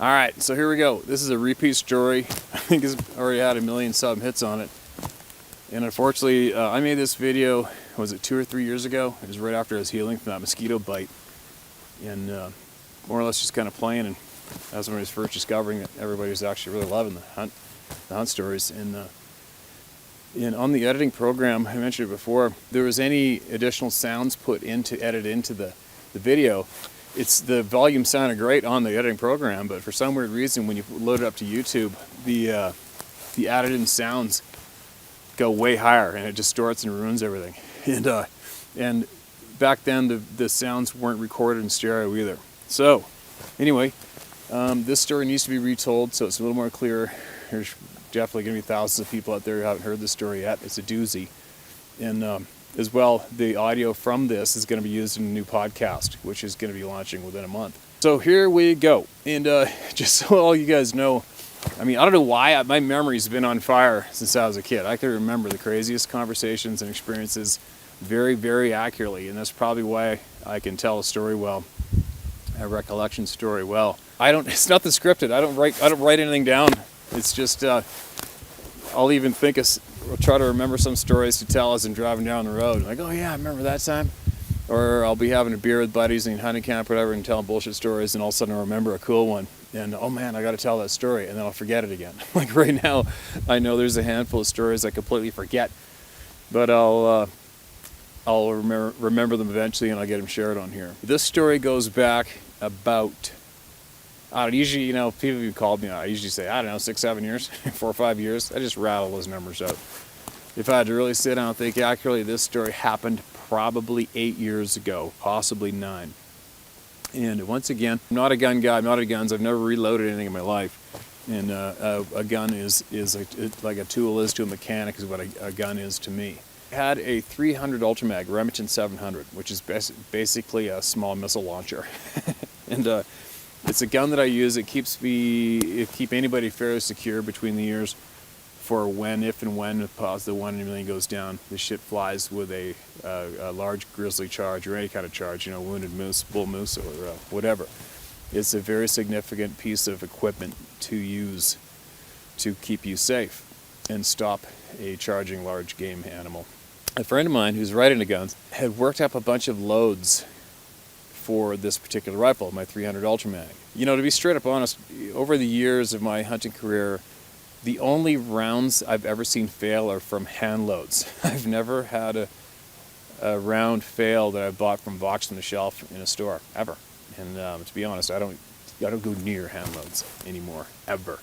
All right, so here we go. This is a repeat story. I think it's already had 1 million sub hits on it. And unfortunately, I made this video, was it 2 or 3 years ago? It was right after I was healing from that mosquito bite. And more or less just kind of playing, and that's when I was first discovering that everybody was actually really loving the hunt stories. And on the editing program, I mentioned it before, if there was any additional sounds put edited into the video, the volume sounded great on the editing program, but for some weird reason, when you load it up to YouTube, the added in sounds go way higher, and it distorts and ruins everything. And back then, the sounds weren't recorded in stereo either. So anyway, this story needs to be retold so it's a little more clear. There's definitely going to be thousands of people out there who haven't heard this story yet. It's a doozy. And as well, the audio from this is going to be used in a new podcast, which is going to be launching within a month. So here we go. And just so all you guys know, I mean, I don't know why my memory's been on fire since I was a kid. I can remember the craziest conversations and experiences very, very accurately, and that's probably why I can tell a story well, a recollection story well. It's nothing scripted. I don't write anything down. It's just I'll even try to remember some stories to tell as I'm driving down the road. Like, oh yeah, I remember that time. Or I'll be having a beer with buddies in hunting camp or whatever and telling bullshit stories, and all of a sudden I'll remember a cool one. And oh man, I got to tell that story, and then I'll forget it again. Like right now, I know there's a handful of stories I completely forget, but I'll remember them eventually, and I'll get them shared on here. This story goes back about, usually, people who called me, I usually say, 6, 7 years, 4 or 5 years. I just rattle those numbers out. If I had to really sit down and think accurately, this story happened probably 8 years ago, possibly 9. And once again, I'm not a gun guy, I'm not into guns, I've never reloaded anything in my life. And a gun is like a tool is to a mechanic is what a gun is to me. I had a 300 Ultramag Remington 700, which is basically a small missile launcher. And it's a gun that I use. It keep anybody fairly secure between the ears for if and when the 1 in a million goes down. This shit flies with a large Grizzly charge or any kind of charge, wounded moose, bull moose, or whatever. It's a very significant piece of equipment to use to keep you safe and stop a charging large game animal. A friend of mine who's right into guns had worked up a bunch of loads for this particular rifle, my 300 Ultramag. To be straight up honest, over the years of my hunting career, the only rounds I've ever seen fail are from handloads. I've never had a round fail that I bought from boxed on the shelf in a store, ever. And to be honest, I don't go near handloads anymore, ever.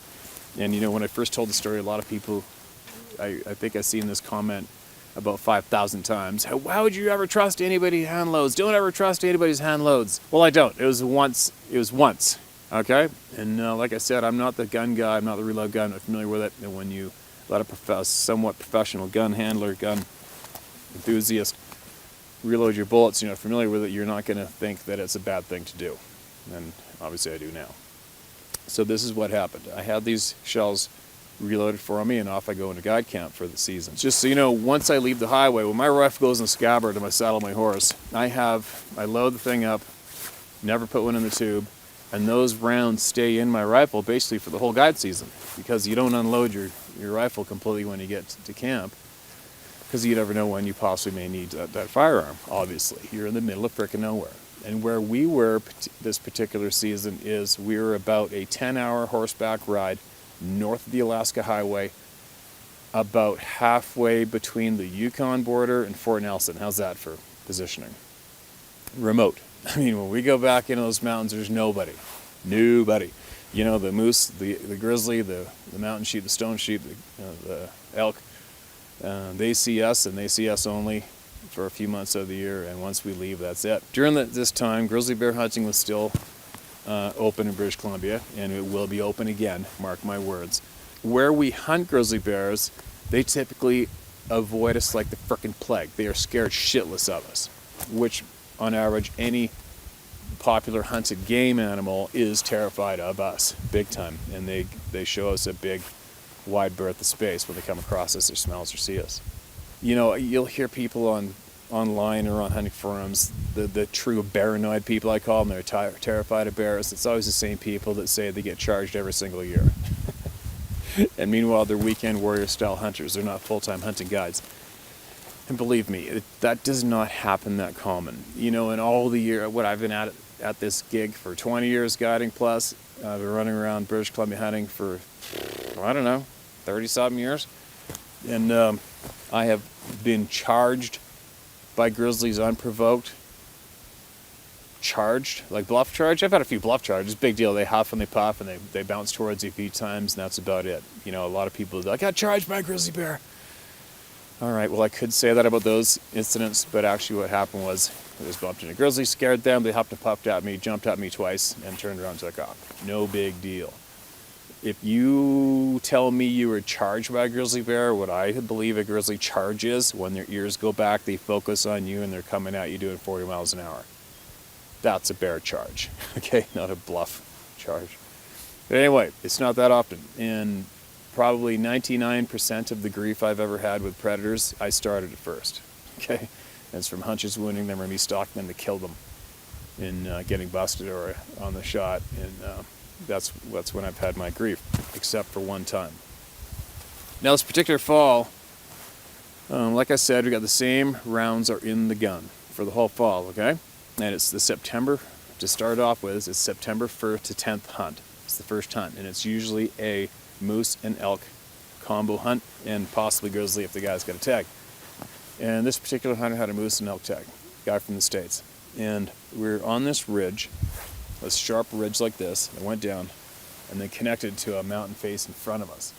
And when I first told the story, a lot of people, I think I've seen this comment about 5,000 times. How would you ever trust anybody's handloads? Don't ever trust anybody's handloads. Well, I don't. It was once. Okay? And like I said, I'm not the gun guy. I'm not the reload guy. I'm not familiar with it. And when you let a somewhat professional gun handler, gun enthusiast reload your bullets, you're not familiar with it, you're not going to think that it's a bad thing to do. And obviously I do now. So this is what happened. I had these shells reloaded for me, and off I go into guide camp for the season. Just so you know, once I leave the highway, when my rifle goes in the scabbard and I saddle my horse, I load the thing up, never put one in the tube, and those rounds stay in my rifle basically for the whole guide season, because you don't unload your rifle completely when you get to camp, because you never know when you possibly may need that firearm. Obviously, you're in the middle of frickin' nowhere. And where we were this particular season is we were about a 10-hour horseback ride north of the Alaska Highway, about halfway between the Yukon border and Fort Nelson. How's that for positioning? Remote. I mean, when we go back into those mountains, there's nobody. The moose, the grizzly, the mountain sheep, the stone sheep, the elk, they see us, and they see us only for a few months of the year, and once we leave, that's it. During this time, grizzly bear hunting was still open in British Columbia, and it will be open again, mark my words. Where we hunt grizzly bears, they typically avoid us like the frickin' plague. They are scared shitless of us, which on average any popular hunted game animal is terrified of us, big time. And they show us a big wide berth of space when they come across us or smell us or see us. You'll hear people on online or on hunting forums, the true paranoid people, I call them, they're terrified of bears. It's always the same people that say they get charged every single year. And meanwhile, they're weekend warrior style hunters. They're not full-time hunting guides. And believe me, that does not happen that common. You know, in all the year, what I've been at this gig for 20 years guiding plus, I've been running around British Columbia hunting for, I don't know, 30-something years. And I have been charged by grizzlies unprovoked. Charged, like bluff charge. I've had a few bluff charges, big deal. They huff and they puff and they bounce towards you a few times, and that's about it. You know, a lot of people, I got charged by a grizzly bear. All right, well, I could say that about those incidents, but actually what happened was I was bumped into a grizzly, scared them, they huffed and puffed at me, jumped at me twice, and turned around and took off. No big deal. If you tell me you were charged by a grizzly bear, what I believe a grizzly charge is, when their ears go back, they focus on you, and they're coming at you doing 40 miles an hour. That's a bear charge, okay? Not a bluff charge. But anyway, it's not that often. And probably 99% of the grief I've ever had with predators, I started it first, okay? And it's from hunters wounding them or me stalking them to kill them in getting busted or on the shot. And that's when I've had my grief, except for one time. Now this particular fall, like I said, we got the same rounds are in the gun for the whole fall, okay? And it's the September, to start off with, it's September 1st to 10th hunt. It's the first hunt, and it's usually a moose and elk combo hunt, and possibly grizzly if the guy's got a tag. And this particular hunter had a moose and elk tag, guy from the States. And we're on this ridge, a sharp ridge like this, that went down, and then connected to a mountain face in front of us.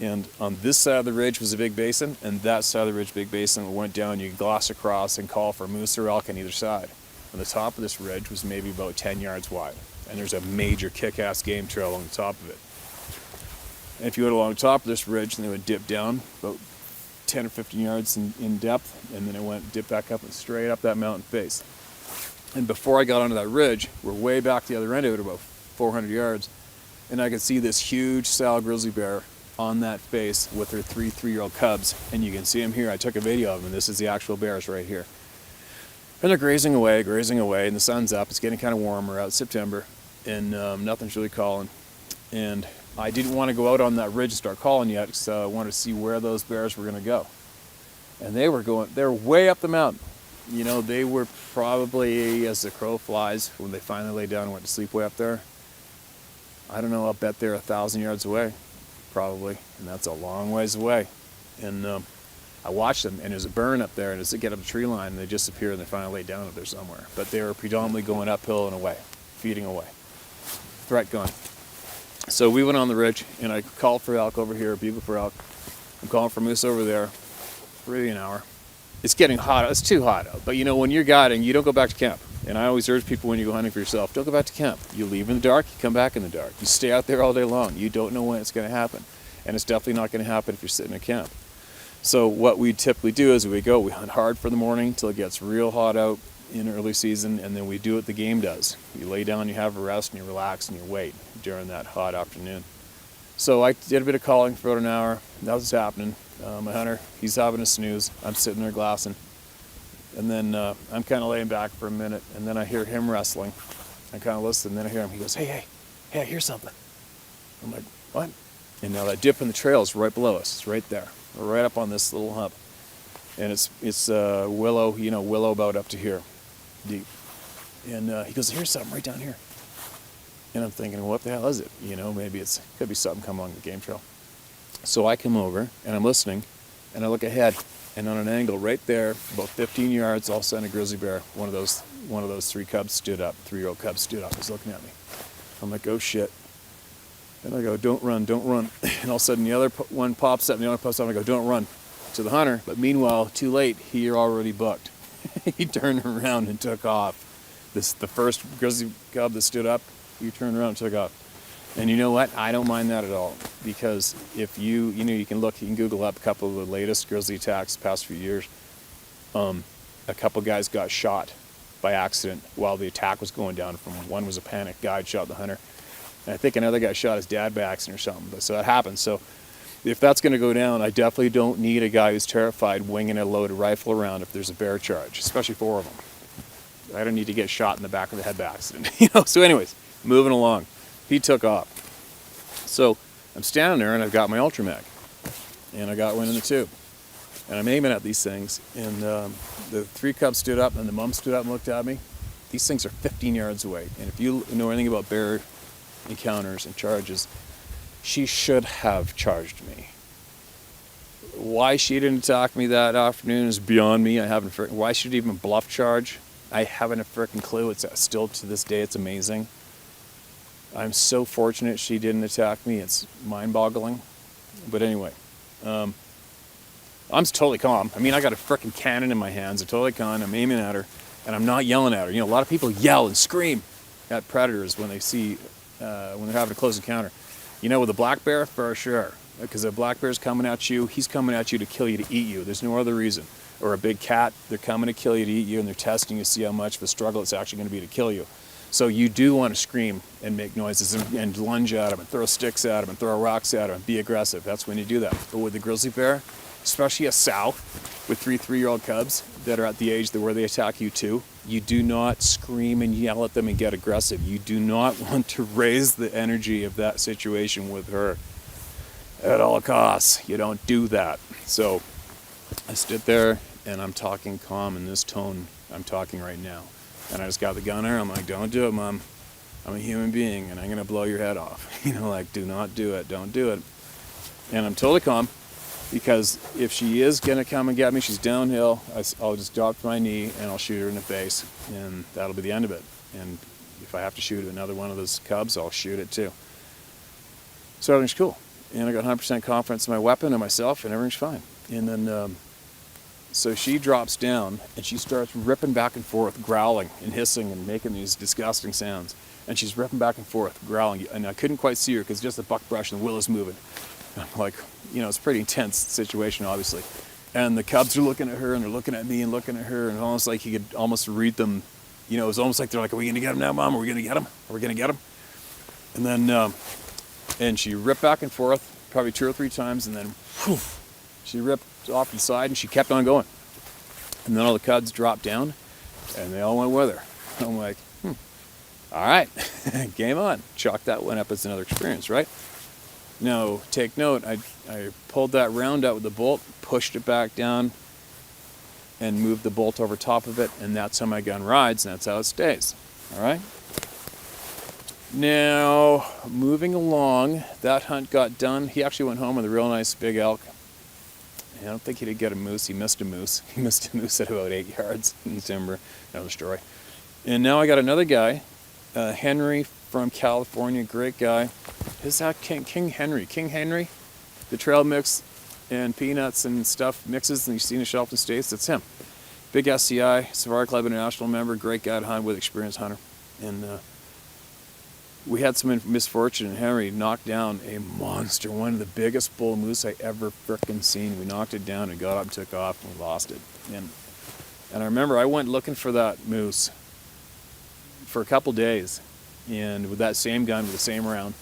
And on this side of the ridge was a big basin, and that side of the ridge, big basin, went down, you could gloss across and call for moose or elk on either side. And the top of this ridge was maybe about 10 yards wide. And there's a major kick-ass game trail along the top of it. And if you went along the top of this ridge, then it would dip down about 10 or 15 yards in depth, and then it went dip back up and straight up that mountain face. And before I got onto that ridge, we're way back the other end of it, about 400 yards, and I could see this huge sow grizzly bear on that face with her three-year-old cubs. And you can see them here. I took a video of them, and this is the actual bears right here. And they're grazing away, and the sun's up. It's getting kind of warmer out, September, and nothing's really calling. And I didn't want to go out on that ridge and start calling yet, so I wanted to see where those bears were going to go. And they were way up the mountain. You know, they were probably, as the crow flies, when they finally lay down and went to sleep way up there, I don't know, I'll bet they're 1,000 yards away, probably, and that's a long ways away. And I watched them, and there's a burn up there, and as they get up the tree line, they disappear, and they finally lay down up there somewhere. But they were predominantly going uphill and away, feeding away. Threat gone. So we went on the ridge, and I called for elk over here, bugle for elk. I'm calling for moose over there for maybe an hour. It's getting hot. It's too hot out. But you know, when you're guiding, you don't go back to camp. And I always urge people when you go hunting for yourself, don't go back to camp. You leave in the dark, you come back in the dark. You stay out there all day long. You don't know when it's going to happen. And it's definitely not going to happen if you're sitting in camp. So what we typically do is we hunt hard for the morning till it gets real hot out in early season, and then we do what the game does. You lay down, you have a rest, and you relax, and you wait during that hot afternoon. So I did a bit of calling for about an hour. That was happening. My hunter, he's having a snooze. I'm sitting there glassing. And then I'm kind of laying back for a minute, and then I hear him wrestling. I kind of listen, and then I hear him. He goes, hey, I hear something. I'm like, what? And now that dip in the trail is right below us. It's right there. We're right up on this little hump. And it's willow, willow about up to here, deep. And he goes, here's something right down here. And I'm thinking, what the hell is it? You know, maybe could be something coming along the game trail. So I come over, and I'm listening, and I look ahead, and on an angle right there, about 15 yards, all of a sudden a grizzly bear, one of those three cubs stood up, 3-year-old cubs stood up, was looking at me. I'm like, oh shit. And I go, don't run. And all of a sudden the other one pops up, and the other pops up, and I go, don't run to the hunter. But meanwhile, too late, he already bucked. He turned around and took off. The first grizzly cub that stood up, he turned around and took off. And you know what? I don't mind that at all, because if you can Google up a couple of the latest grizzly attacks the past few years. A couple guys got shot by accident while the attack was going down. One was a panic guy, shot the hunter. And I think another guy shot his dad by accident or something. So that happens. So if that's going to go down, I definitely don't need a guy who's terrified winging a loaded rifle around if there's a bear charge, especially 4 of them. I don't need to get shot in the back of the head by accident. So anyways, moving along. He took off. So I'm standing there and I've got my Ultra Mag. And I got one in the tube. And I'm aiming at these things. And the 3 cubs stood up and the mom stood up and looked at me. These things are 15 yards away. And if you know anything about bear encounters and charges, she should have charged me. Why she didn't attack me that afternoon is beyond me. I haven't. Why she didn't even bluff charge, I haven't a freaking clue. It's still to this day, it's amazing. I'm so fortunate she didn't attack me. It's mind-boggling. But anyway, I'm totally calm. I mean, I got a freaking cannon in my hands. I'm totally calm. I'm aiming at her, and I'm not yelling at her. You know, a lot of people yell and scream at predators when they see when they're having a close encounter. You know, with a black bear, for sure. Because a black bear's coming at you, he's coming at you to kill you, to eat you. There's no other reason. Or a big cat, they're coming to kill you, to eat you, and they're testing you to see how much of a struggle it's actually going to be to kill you. So you do want to scream and make noises and lunge at them and throw sticks at them and throw rocks at them and be aggressive. That's when you do that. But with the grizzly bear, especially a sow with 3-year-old cubs that are at the age where they attack you too, you do not scream and yell at them and get aggressive. You do not want to raise the energy of that situation with her at all costs. You don't do that. So I stood there and I'm talking calm in this tone I'm talking right now. And I just got the gunner. I'm like, don't do it, Mom. I'm a human being and I'm going to blow your head off. You know, like, do not do it. Don't do it. And I'm totally calm. Because if she is going to come and get me, she's downhill, I'll just drop to my knee and I'll shoot her in the face. And that'll be the end of it. And if I have to shoot another one of those cubs, I'll shoot it too. So everything's cool. And I got 100% confidence in my weapon and myself, and everything's fine. And then, so she drops down and she starts ripping back and forth, growling and hissing and making these disgusting sounds. And she's ripping back and forth, growling. And I couldn't quite see her because just the buckbrush and the willows moving. I'm like, you know, it's a pretty intense situation, obviously. And the cubs are looking at her, and they're looking at me and looking at her, and it's almost like he could almost read them. You know, it was almost like they're like, are we going to get him now, Mom? Are we going to get him? Are we going to get him? And then, and she ripped back and forth, probably 2 or 3 times, and then whew, she ripped off to the side, and she kept on going. And then all the cubs dropped down, and they all went with her. I'm like, all right, game on. Chalk that one up as another experience, right? Now, take note, I pulled that round out with the bolt, pushed it back down, and moved the bolt over top of it, and that's how my gun rides, and that's how it stays. All right? Now, moving along, that hunt got done. He actually went home with a real nice big elk. I don't think he did get a moose. He missed a moose. He missed a moose at about 8 yards in the timber. Another story. And now I got another guy, Henry from California, great guy. Is that King Henry? King Henry? The trail mix and peanuts and stuff mixes and you see in the Shelton States, that's him. Big SCI, Safari Club International member, great guy to hunt with, experienced hunter. And we had some misfortune and Henry knocked down a monster, one of the biggest bull moose I ever frickin' seen. We knocked it down and got up and took off and we lost it. And I remember I went looking for that moose for a couple days. And with that same gun, with the same round,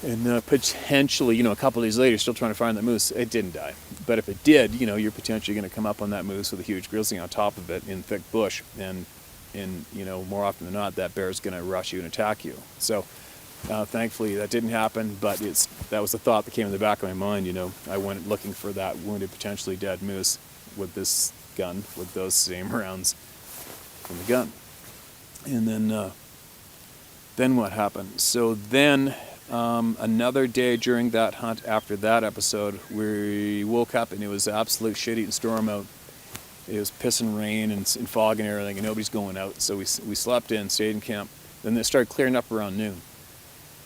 and potentially, you know, a couple of days later, still trying to find that moose. It didn't die, but if it did, you know, you're potentially going to come up on that moose with a huge grizzly on top of it in thick bush, and you know, more often than not, that bear is going to rush you and attack you. So, thankfully, that didn't happen, but that was the thought that came in the back of my mind. You know, I went looking for that wounded, potentially dead moose with this gun, with those same rounds from the gun, and then what happened? So then, another day during that hunt after that episode, we woke up and it was absolute shit-eating storm out. It was pissing rain and fog and everything, and nobody's going out. So we slept in, stayed in camp. Then it started clearing up around noon.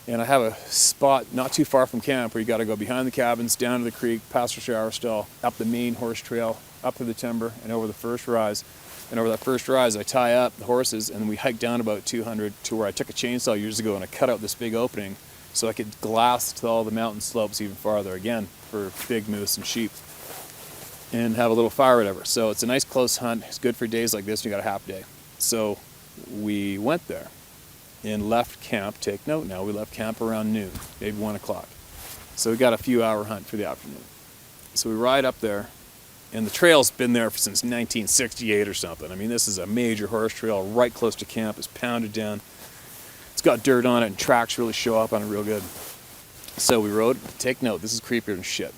And I have a spot not too far from camp where you got to go behind the cabins, down to the creek, past the shower stall, up the main horse trail, up to the timber, and over the first rise. And over that first rise, I tie up the horses, and we hike down about 200 to where I took a chainsaw years ago and I cut out this big opening so I could glass to all the mountain slopes even farther, again, for big moose and sheep, and have a little fire or whatever. So it's a nice close hunt. It's good for days like this. You got a half day. So we went there and left camp. Take note now, we left camp around noon, maybe 1 o'clock. So we got a few hour hunt for the afternoon. So we ride up there, and the trail's been there since 1968 or something. I mean, this is a major horse trail right close to camp. It's pounded down. It's got dirt on it, and tracks really show up on it real good. So we rode, take note, this is creepier than shit.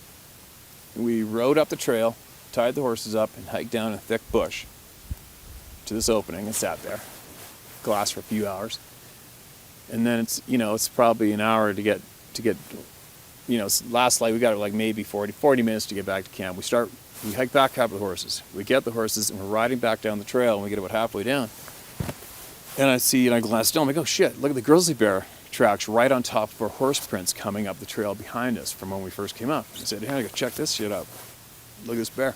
We rode up the trail, tied the horses up, and hiked down a thick bush to this opening and sat there. Glass for a few hours. And then it's, it's probably an hour to get, last light, we got like maybe 40 minutes to get back to camp. We hike back up with the horses. We get the horses, and we're riding back down the trail, and we get about halfway down. And I glance down, I'm like, oh shit, look at the grizzly bear tracks right on top of our horse prints coming up the trail behind us from when we first came up. I said, hey, I go check this shit out. Look at this bear.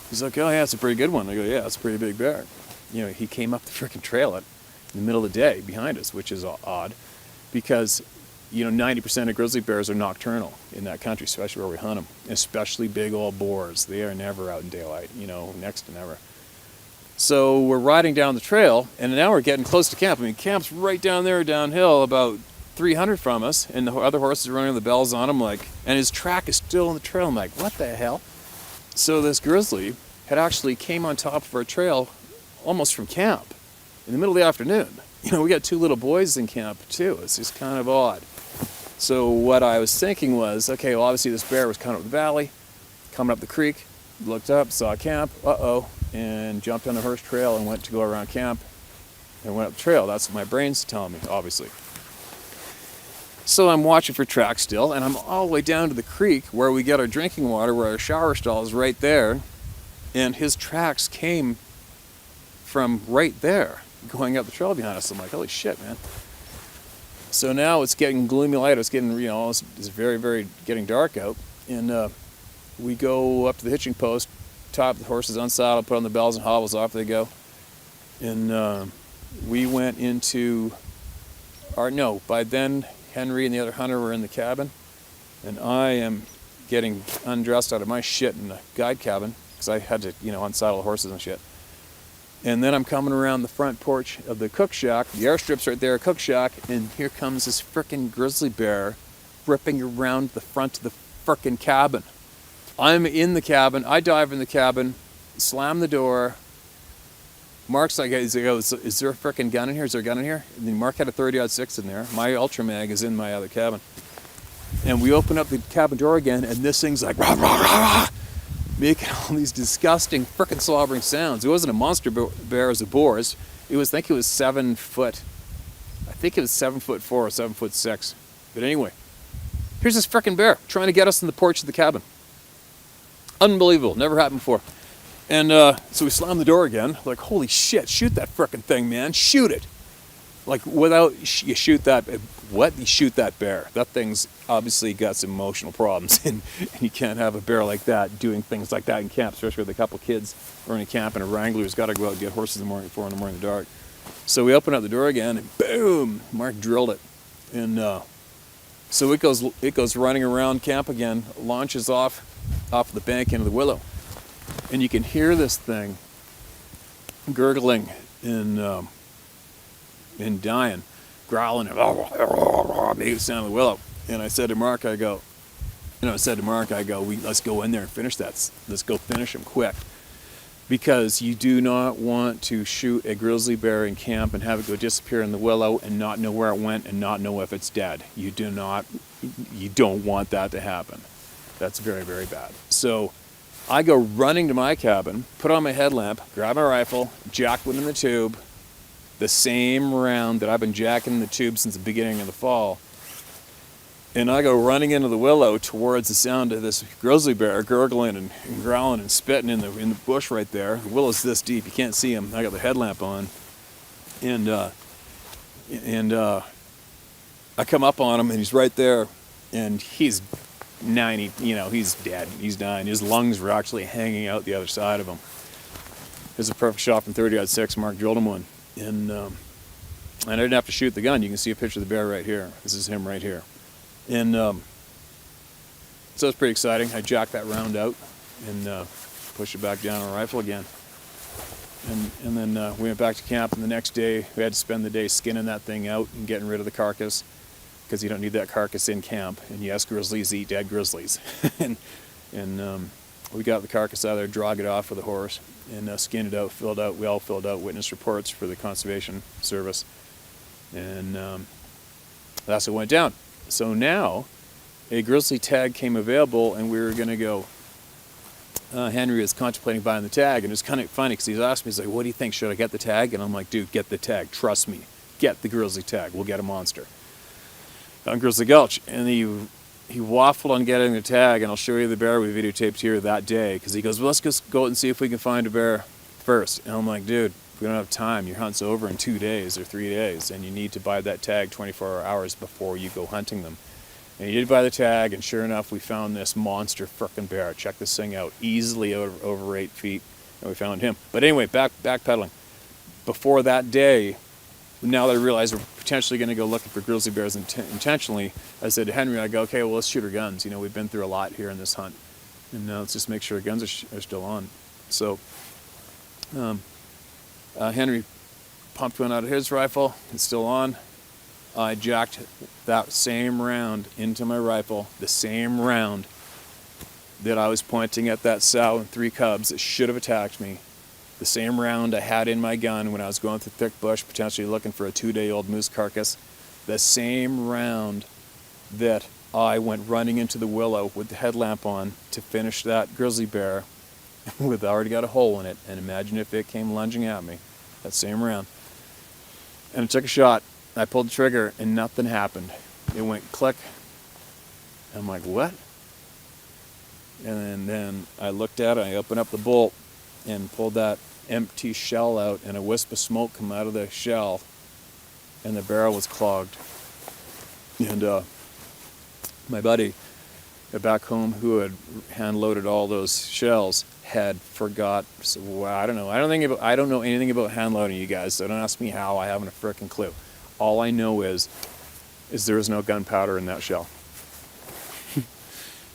He's like, oh yeah, it's a pretty good one. I go, yeah, it's a pretty big bear. He came up the freaking trail in the middle of the day behind us, which is odd because 90% of grizzly bears are nocturnal in that country, especially where we hunt them, especially big old boars. They are never out in daylight, next to never. So we're riding down the trail, and now we're getting close to camp. I mean, camp's right down there downhill, about 300 from us, and the other horses are running the bells on him, and his track is still on the trail. I'm like, what the hell? So this grizzly had actually came on top of our trail almost from camp in the middle of the afternoon. We got two little boys in camp too. It's just kind of odd. So what I was thinking was, okay, well, obviously this bear was coming up the valley, coming up the creek, looked up, saw camp, and jumped on the horse trail and went to go around camp and went up the trail. That's what my brain's telling me, obviously. So I'm watching for tracks still, and I'm all the way down to the creek where we get our drinking water, where our shower stall is right there, and his tracks came from right there, going up the trail behind us. I'm like, holy shit, man. So now it's getting gloomy light. It's getting, it's very, very getting dark out, and we go up to the hitching post, top the horses unsaddle, put on the bells and hobbles, off they go. And we went into by then Henry and the other hunter were in the cabin, and I am getting undressed out of my shit in the guide cabin because I had to, unsaddle the horses and shit. And then I'm coming around the front porch of the cook shack, the airstrip's right there, cook shack, and here comes this frickin' grizzly bear ripping around the front of the frickin' cabin. I'm in the cabin, I dive in the cabin, slam the door. Mark's like, is there a frickin' gun in here? Is there a gun in here? And then Mark had a 30-06 in there. My Ultra Mag is in my other cabin. And we open up the cabin door again, and this thing's like, rah, rah, rah, rah, making all these disgusting frickin' slobbering sounds. It wasn't a monster bear, it was a boar. It was 7 foot. I think it was 7'4" or 7'6". But anyway, here's this frickin' bear trying to get us in the porch of the cabin. Unbelievable, never happened before. And so we slam the door again, like, holy shit, shoot that frickin' thing, man, shoot it. Like, you shoot that, you shoot that bear. That thing's obviously got some emotional problems, and you can't have a bear like that doing things like that in camp, especially with a couple kids running camp and a wrangler who's got to go out and get horses in the morning, 4 in the morning in the dark. So we open up the door again, and boom, Mark drilled it. And so it goes running around camp again, launches off the bank into the willow. And you can hear this thing gurgling and dying, growling, making the sound of the willow. And I said to Mark, I go, let's go in there and finish that. Let's go finish him quick. Because you do not want to shoot a grizzly bear in camp and have it go disappear in the willow and not know where it went and not know if it's dead. You don't want that to happen. That's very, very bad. So I go running to my cabin, put on my headlamp, grab my rifle, jack one in the tube, the same round that I've been jacking in the tube since the beginning of the fall. And I go running into the willow towards the sound of this grizzly bear gurgling and growling and spitting in the bush right there. The willow's this deep, you can't see him. I got the headlamp on. And I come up on him, and he's right there, and he's 90, he's dead, he's dying. His lungs were actually hanging out the other side of him. There's a perfect shot from 30-06, Mark drilled him one. And I didn't have to shoot the gun. You can see a picture of the bear right here. This is him right here. And so it's pretty exciting. I jacked that round out and pushed it back down on a rifle again. And then we went back to camp, and the next day we had to spend the day skinning that thing out and getting rid of the carcass. because you don't need that carcass in camp. And yes, grizzlies eat dead grizzlies. and we got the carcass out of there, drug it off with a horse, and skinned it out, filled out. We all filled out witness reports for the Conservation Service. And that's what went down. So now a grizzly tag came available, and we were going to go. Henry was contemplating buying the tag, and it was kind of funny because he asked me, he's like, what do you think, should I get the tag? And I'm like, dude, get the tag, trust me, get the grizzly tag, we'll get a monster on Grizzly Gulch. And he waffled on getting the tag, and I'll show you the bear we videotaped here that day, because he goes, well, let's just go out and see if we can find a bear first. And I'm like, dude, we don't have time, your hunt's over in 2 days or 3 days, and you need to buy that tag 24 hours before you go hunting them. And he did buy the tag, and sure enough, we found this monster frickin' bear. Check this thing out, easily over 8 feet, and we found him. But anyway, backpedaling. Before that day, now that I realize we're potentially going to go looking for grizzly bears intentionally, I said to Henry, I go, okay, well, let's shoot our guns. You know, we've been through a lot here in this hunt, and now let's just make sure our guns are still on. So Henry pumped one out of his rifle. It's still on. I jacked that same round into my rifle, the same round that I was pointing at that sow and 3 cubs that should have attacked me, the same round I had in my gun when I was going through thick bush, potentially looking for a 2-day-old moose carcass, the same round that I went running into the willow with the headlamp on to finish that grizzly bear with already got a hole in it, and imagine if it came lunging at me, that same round. And I took a shot. I pulled the trigger and nothing happened. It went click. I'm like, what? And then I looked at it, I opened up the bolt and pulled that empty shell out, and a wisp of smoke come out of the shell, and the barrel was clogged. And my buddy back home, who had hand loaded all those shells, had forgot. So, well, I don't know. I don't know anything about hand loading, you guys. So don't ask me how. I haven't a frickin' clue. All I know is there was no gunpowder in that shell.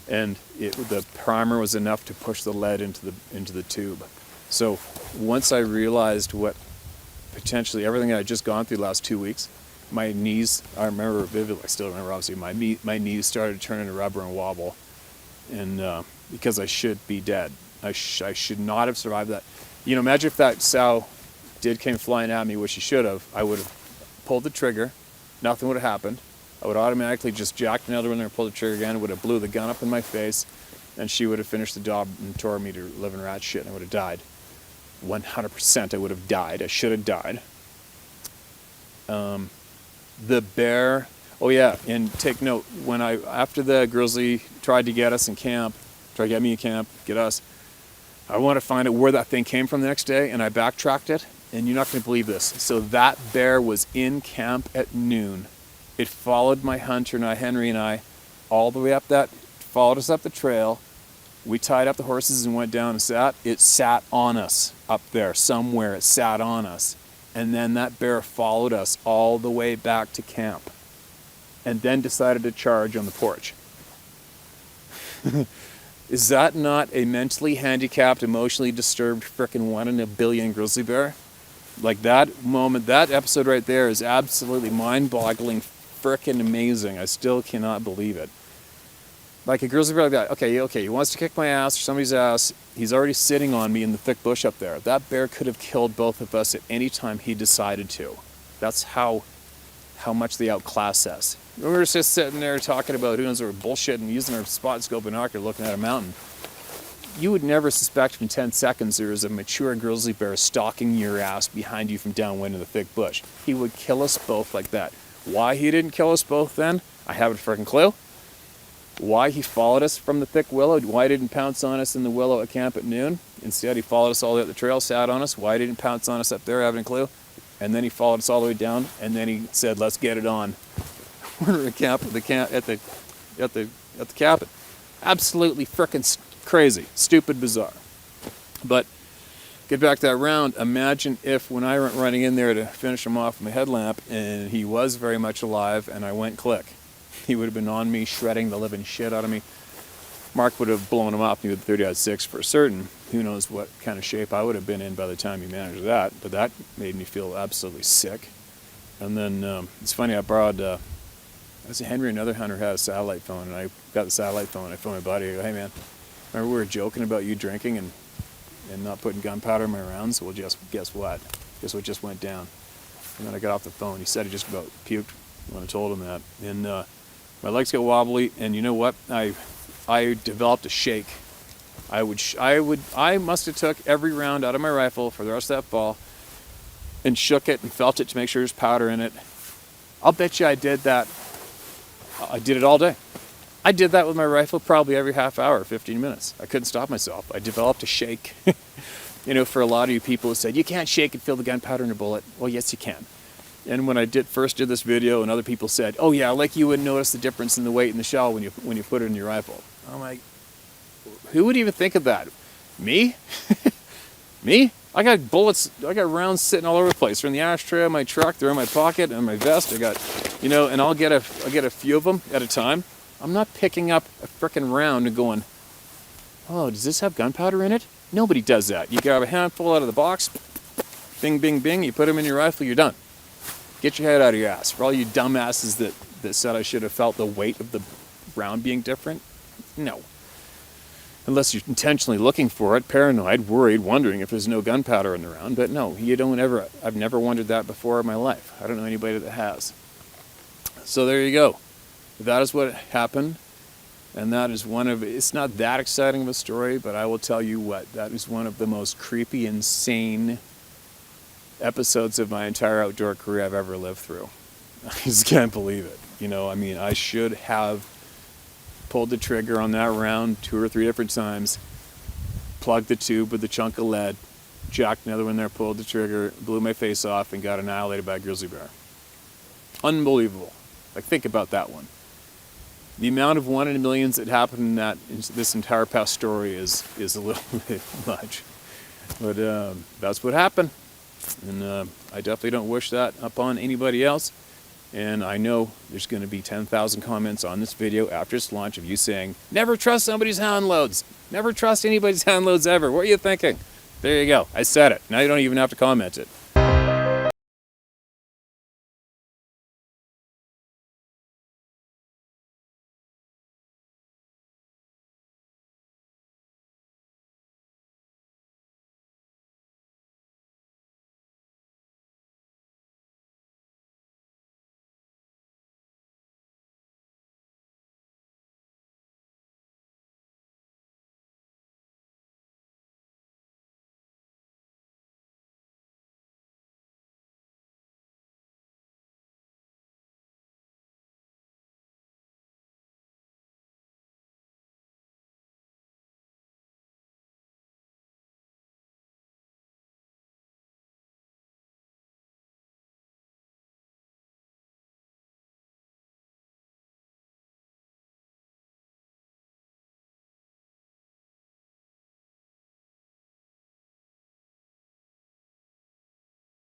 And the primer was enough to push the lead into the tube. So once I realized what potentially everything I had just gone through the last 2 weeks, my knees, I remember vividly, I still remember obviously, my knees started to turn into rubber and wobble. And because I should be dead. I should not have survived that. You know, imagine if that sow came flying at me, which he should have, I would have pulled the trigger, nothing would have happened. I would automatically just jacked another one there and pulled the trigger again, would have blew the gun up in my face, and she would have finished the job and tore me to living rat shit, and I would have died. 100% I would have died. I should have died. The bear, oh yeah, and take note, after the grizzly tried to get us in camp, tried to get me in camp, get us, I want to find out where that thing came from the next day, and I backtracked it. And you're not going to believe this. So that bear was in camp at noon. It followed my hunter and Henry and I, all the way up followed us up the trail. We tied up the horses and went down and sat. It sat on us up there somewhere. It sat on us. And then that bear followed us all the way back to camp. And then decided to charge on the porch. Is that not a mentally handicapped, emotionally disturbed frickin' 1 in a billion grizzly bear? Like that moment, that episode right there is absolutely mind-boggling, frickin' amazing. I still cannot believe it. Like a grizzly bear like that. Okay, he wants to kick my ass or somebody's ass. He's already sitting on me in the thick bush up there. That bear could have killed both of us at any time he decided to. That's how much they outclass us. We were just sitting there talking about who knows, we were bullshitting, using our spot scope binocular, looking at a mountain. You would never suspect in 10 seconds there is a mature grizzly bear stalking your ass behind you from downwind in the thick bush. He would kill us both like that. Why he didn't kill us both then, I haven't a freaking clue. Why he followed us from the thick willow, why he didn't pounce on us in the willow at camp at noon. Instead he followed us all the way up the trail, sat on us. Why he didn't pounce on us up there, I haven't a clue. And then he followed us all the way down, and then he said, let's get it on. We're at the cabin. Absolutely frickin' crazy, stupid, bizarre. But get back to that round. Imagine if when I went running in there to finish him off with my headlamp, and he was very much alive, and I went click, he would have been on me, shredding the living shit out of me. Mark would have blown him off me with a 30-06 for certain. Who knows what kind of shape I would have been in by the time he managed that. But that made me feel absolutely sick. And then it's funny, I borrowed I was Henry, another hunter, had a satellite phone, and I got the satellite phone. I phoned my buddy. I go, hey man, remember we were joking about you drinking and not putting gunpowder in my rounds? Well, just guess what? Guess what just went down? And then I got off the phone. He said he just about puked when I told him that. And my legs got wobbly, and you know what? I developed a shake. I must have took every round out of my rifle for the rest of that fall and shook it and felt it to make sure there's powder in it. I'll bet you I did that. I did it all day. I did that with my rifle probably every half hour, 15 minutes. I couldn't stop myself. I developed a shake. You know, for a lot of you people who said, you can't shake and feel the gunpowder in a bullet. Well, yes, you can. And when I first did this video, and other people said, oh yeah, like you wouldn't notice the difference in the weight in the shell when you put it in your rifle. I'm like, who would even think of that? Me? Me? I got bullets, I got rounds sitting all over the place. They're in the ashtray of my truck, they're in my pocket, and my vest. I got, you know, and I'll get a few of them at a time. I'm not picking up a frickin' round and going, oh, does this have gunpowder in it? Nobody does that. You grab a handful out of the box, bing, bing, bing, you put them in your rifle, you're done. Get your head out of your ass. For all you dumbasses that said I should have felt the weight of the round being different, no. Unless you're intentionally looking for it, paranoid, worried, wondering if there's no gunpowder in the round. But no, you don't ever, I've never wondered that before in my life. I don't know anybody that has. So there you go. That is what happened. And that is one of, it's not that exciting of a story, but I will tell you what, that is one of the most creepy, insane episodes of my entire outdoor career I've ever lived through. I just can't believe it. You know, I mean, I should have pulled the trigger on that round 2 or 3 different times, plugged the tube with a chunk of lead, jacked another one there, pulled the trigger, blew my face off, and got annihilated by a grizzly bear. Unbelievable. Like, think about that one. The amount of 1 in a millions that happened in this entire past story is a little bit much. But that's what happened. And I definitely don't wish that upon anybody else. And I know there's going to be 10,000 comments on this video after its launch of you saying, never trust somebody's handloads. Never trust anybody's handloads ever. What are you thinking? There you go. I said it. Now you don't even have to comment it.